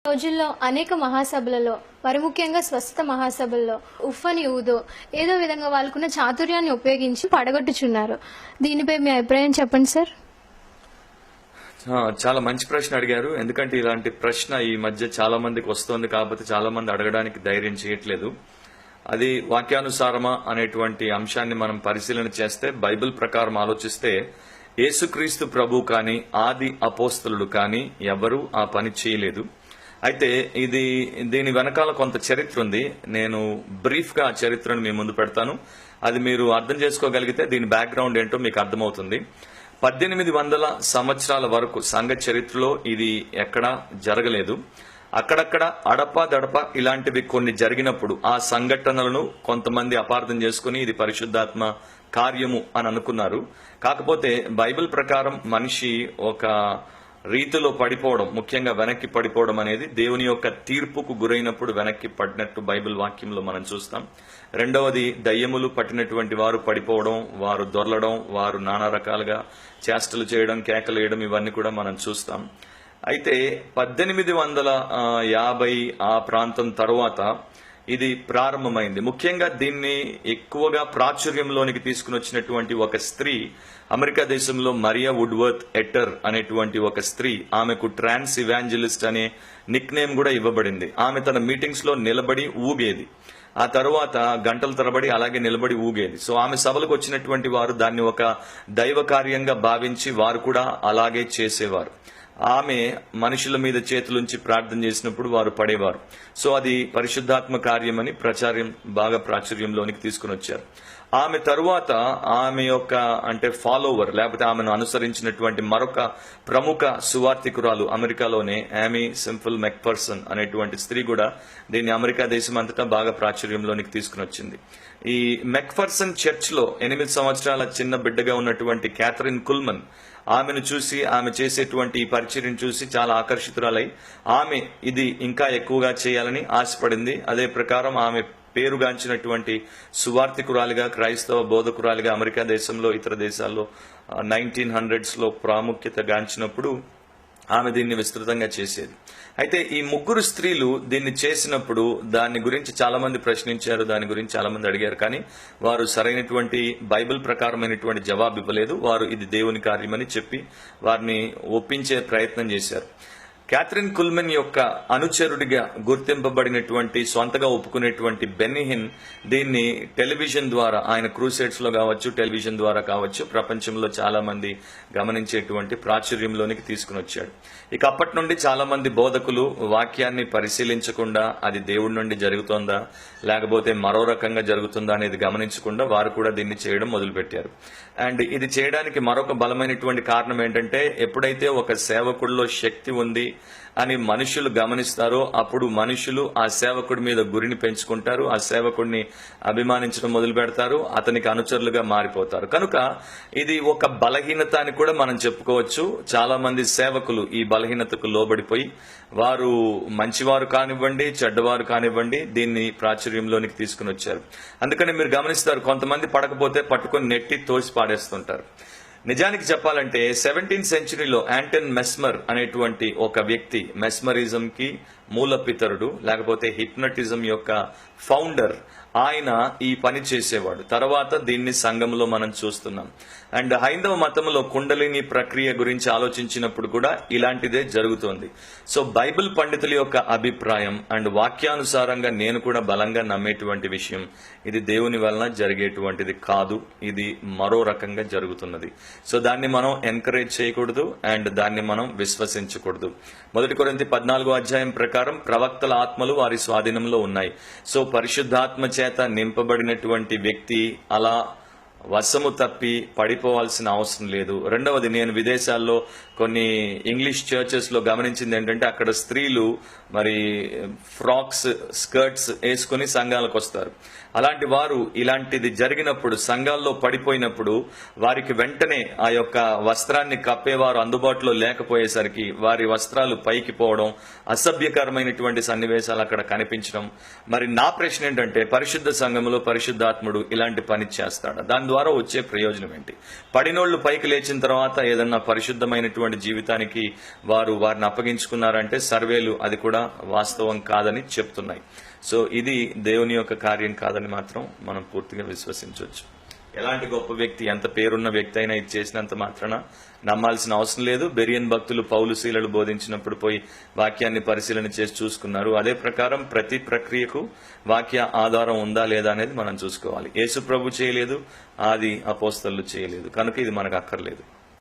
రోజుల్లో అనేక మహాసభలలో మరి ముఖ్యంగా స్వస్థత మహాసభల్లో ఉఫ్ఫని ఊదో ఏదో విధంగా వాళ్ళకున్న చాతుర్యాన్ని ఉపయోగించి పడగొట్టుచున్నారు. దీనిపై మీ అభిప్రాయం చెప్పండి సార్. చాలా మంచి ప్రశ్న అడిగారు. ఎందుకంటే ఇలాంటి ప్రశ్న ఈ మధ్య చాలా మందికి వస్తోంది, కాకపోతే చాలా మంది అడగడానికి ధైర్యం చేయట్లేదు. అది వాక్యానుసారమా అనేటువంటి అంశాన్ని మనం పరిశీలన చేస్తే, బైబిల్ ప్రకారం ఆలోచిస్తే యేసుక్రీస్తు ప్రభు కానీ ఆది అపోస్తలుడు కానీ ఎవరూ ఆ పని చేయలేదు. అయితే దీని వెనకాల కొంత చరిత్ర ఉంది. నేను బ్రీఫ్ గా ఆ చరిత్రను మీ ముందు పెడతాను. అది మీరు అర్థం చేసుకోగలిగితే దీని బ్యాక్గ్రౌండ్ ఏంటో మీకు అర్థమవుతుంది. 1800 సంవత్సరాల వరకు సంఘ చరిత్రలో ఇది ఎక్కడా జరగలేదు. అక్కడక్కడ అడప ఇలాంటివి కొన్ని జరిగినప్పుడు ఆ సంఘటనలను కొంతమంది అపార్థం చేసుకుని ఇది పరిశుద్ధాత్మ కార్యము అని అనుకున్నారు. కాకపోతే బైబిల్ ప్రకారం మనిషి ఒక రీతిలో పడిపోవడం, ముఖ్యంగా వెనక్కి పడిపోవడం అనేది దేవుని యొక్క తీర్పుకు గురైనప్పుడు వెనక్కి పడినట్టు బైబిల్ వాక్యంలో మనం చూస్తాం. రెండవది, దయ్యములు పట్టినటువంటి వారు పడిపోవడం, వారు దొర్లడం, వారు నానా రకాలుగా చేష్టలు చేయడం, కేకలు వేయడం, ఇవన్నీ కూడా మనం చూస్తాం. అయితే 1850 ఆ ప్రాంతం తరువాత ఇది ప్రారంభమైంది. ముఖ్యంగా దీన్ని ఎక్కువగా ప్రాచుర్యంలోనికి తీసుకుని వచ్చినటువంటి ఒక స్త్రీ, అమెరికా దేశంలో మరియా వుడ్వర్త్ ఎటర్ అనేటువంటి ఒక స్త్రీ. ఆమెకు ట్రాన్స్ ఇవాంజలిస్ట్ అనే నిక్ నేమ్ కూడా ఇవ్వబడింది. ఆమె తన మీటింగ్స్ లో నిలబడి ఊగేది. ఆ తరువాత గంటల తరబడి అలాగే నిలబడి ఊగేది. సో ఆమె సభలకు వచ్చినటువంటి వారు దాన్ని ఒక దైవ కార్యంగా భావించి వారు కూడా అలాగే చేసేవారు. ఆమె మనుషుల మీద చేతులుంచి ప్రార్థన చేసినప్పుడు వారు పడేవారు. సో అది పరిశుద్ధాత్మ కార్యమని బాగా ప్రాచుర్యంలోనికి తీసుకుని వచ్చారు. ఆమె తరువాత ఆమె యొక్క ఫాలోవర్, లేకపోతే ఆమెను అనుసరించినటువంటి మరొక ప్రముఖ సువార్థికురాలు అమెరికాలోనే ఆమీ సింపుల్ మెక్ఫర్సన్ అనేటువంటి స్త్రీ కూడా దీన్ని అమెరికా దేశం అంతటా బాగా ప్రాచుర్యంలోనికి తీసుకుని వచ్చింది. ఈ మెక్ఫర్సన్ చర్చ్ లో 8 సంవత్సరాల చిన్న బిడ్డగా ఉన్నటువంటి క్యాథరిన్ కుల్మన్ ఆమెను చూసి, ఆమె చేసేటువంటి ఈ పరిచర్యను చూసి చాలా ఆకర్షితురాలై ఆమె ఇది ఇంకా ఎక్కువగా చేయాలని ఆశపడింది. అదే ప్రకారం ఆమె పేరుగాంచినటువంటి సువార్థికురాలిగా, క్రైస్తవ బోధకురాలిగా అమెరికా దేశంలో, ఇతర దేశాల్లో 1900s లో ప్రాముఖ్యత గాంచినప్పుడు ఆమె దీన్ని విస్తృతంగా చేసేది. అయితే ఈ ముగ్గురు స్త్రీలు దీన్ని చేసినప్పుడు దాని గురించి చాలా మంది ప్రశ్నించారు, దాని గురించి చాలా మంది అడిగారు. కానీ వారు సరైనటువంటి బైబిల్ ప్రకారమైనటువంటి జవాబు ఇవ్వలేదు. వారు ఇది దేవుని కార్యమని చెప్పి వారిని ఒప్పించే ప్రయత్నం చేశారు. క్యాథరిన్ కుల్మెన్ యొక్క అనుచరుడిగా గుర్తింపబడినటువంటి, సొంతగా ఒప్పుకునేటువంటి బెన్నీ హిన్ దీన్ని టెలివిజన్ ద్వారా, ఆయన క్రూసేడ్స్ లో కావచ్చు, టెలివిజన్ ద్వారా కావచ్చు, ప్రపంచంలో చాలా మంది గమనించేటువంటి ప్రాచుర్యంలోనికి తీసుకుని వచ్చాడు. ఇక అప్పటి నుండి చాలా మంది బోధకులు వాక్యాన్ని పరిశీలించకుండా అది దేవుడి నుండి జరుగుతోందా లేకపోతే మరో రకంగా జరుగుతుందా అనేది గమనించకుండా వారు కూడా దీన్ని చేయడం మొదలుపెట్టారు. అండ్ ఇది చేయడానికి మరొక బలమైనటువంటి కారణం ఏంటంటే, ఎప్పుడైతే ఒక సేవకుడిలో శక్తి ఉంది అని మనుషులు గమనిస్తారో అప్పుడు మనుషులు ఆ సేవకుడి మీద గురిని పెంచుకుంటారు, ఆ సేవకుడిని అభిమానించడం మొదలు పెడతారు, అతనికి అనుచరులుగా మారిపోతారు. కనుక ఇది ఒక బలహీనత అని కూడా మనం చెప్పుకోవచ్చు. చాలా మంది సేవకులు ఈ బలహీనతకు లోబడిపోయి వారు మంచివారు కానివ్వండి, చెడ్డవారు కానివ్వండి, దీన్ని ప్రాచుర్యంలోనికి తీసుకుని వచ్చారు. అందుకని మీరు గమనిస్తారు, కొంతమంది పడకపోతే పట్టుకొని నెట్టి తోసి పాడేస్తుంటారు. నిజానికి చెప్పాలంటే 17th సెంచరీలో యాంటన్ మెస్మర్ అనేటువంటి ఒక వ్యక్తి, మెస్మరిజం కి మూలపితరుడు, లేకపోతే హిప్నటిజం యొక్క ఫౌండర్, ఆయన ఈ పని చేసేవాడు. తర్వాత దీన్ని సంఘంలో మనం చూస్తున్నాం. అండ్ హైందవ మతంలో కుండలిని ప్రక్రియ గురించి ఆలోచించినప్పుడు కూడా ఇలాంటిదే జరుగుతోంది. సో బైబిల్ పండితుల యొక్క అభిప్రాయం అండ్ వాక్యానుసారంగా నేను కూడా బలంగా నమ్మేటువంటి విషయం, ఇది దేవుని వలన జరిగేటువంటిది కాదు, ఇది మరో రకంగా జరుగుతున్నది. సో దాన్ని మనం ఎంకరేజ్ చేయకూడదు అండ్ దాన్ని మనం విశ్వసించకూడదు. 1 కొరింథీ 14వ అధ్యాయం ప్రకారం ప్రవక్తల ఆత్మలు వారి స్వాధీనంలో ఉన్నాయి. సో పరిశుద్ధాత్మ చేత నింపబడినటువంటి వ్యక్తి అలా వశము తప్పి పడిపోవాల్సిన అవసరం లేదు. రెండవది, నేను విదేశాల్లో కొన్ని ఇంగ్లీష్ చర్చెస్ లో గమనించింది ఏంటంటే, అక్కడ స్త్రీలు మరి ఫ్రాక్స్, స్కర్ట్స్ వేసుకుని సంఘాలకు వస్తారు. అలాంటి వారు ఇలాంటిది జరిగినప్పుడు, సంఘాల్లో పడిపోయినప్పుడు వారికి వెంటనే ఆ యొక్క వస్త్రాన్ని కప్పేవారు అందుబాటులో లేకపోయేసరికి వారి వస్త్రాలు పైకి పోవడం, అసభ్యకరమైనటువంటి సన్నివేశాలు అక్కడ కనిపించడం. మరి నా ప్రశ్న ఏంటంటే, పరిశుద్ధ సంఘంలో పరిశుద్ధాత్ముడు ఇలాంటి పని చేస్తాడా? దాని ద్వారా వచ్చే ప్రయోజనం ఏంటి? పడినోళ్లు పైకి లేచిన తర్వాత ఏదన్నా పరిశుద్ధమైనటువంటి ఉన్నటువంటి జీవితానికి వారిని అప్పగించుకున్నారంటే సర్వేలు అది కూడా వాస్తవం కాదని చెప్తున్నాయి. సో ఇది దేవుని యొక్క కార్యం కాదని మాత్రం మనం పూర్తిగా విశ్వసించవచ్చు. ఎలాంటి గొప్ప వ్యక్తి, ఎంత పేరున్న వ్యక్తి అయినా ఇది చేసినంత మాత్రాన నమ్మాల్సిన అవసరం లేదు. బెరియన్ భక్తులు పౌలు శీలలు బోధించినప్పుడు పోయి వాక్యాన్ని పరిశీలన చేసి చూసుకున్నారు. అదే ప్రకారం ప్రతి ప్రక్రియకు వాక్య ఆధారం ఉందా లేదా అనేది మనం చూసుకోవాలి. యేసు ప్రభు చేయలేదు, ఆది అపోస్తలులు చేయలేదు, కనుక ఇది మనకు అక్కర్లేదు.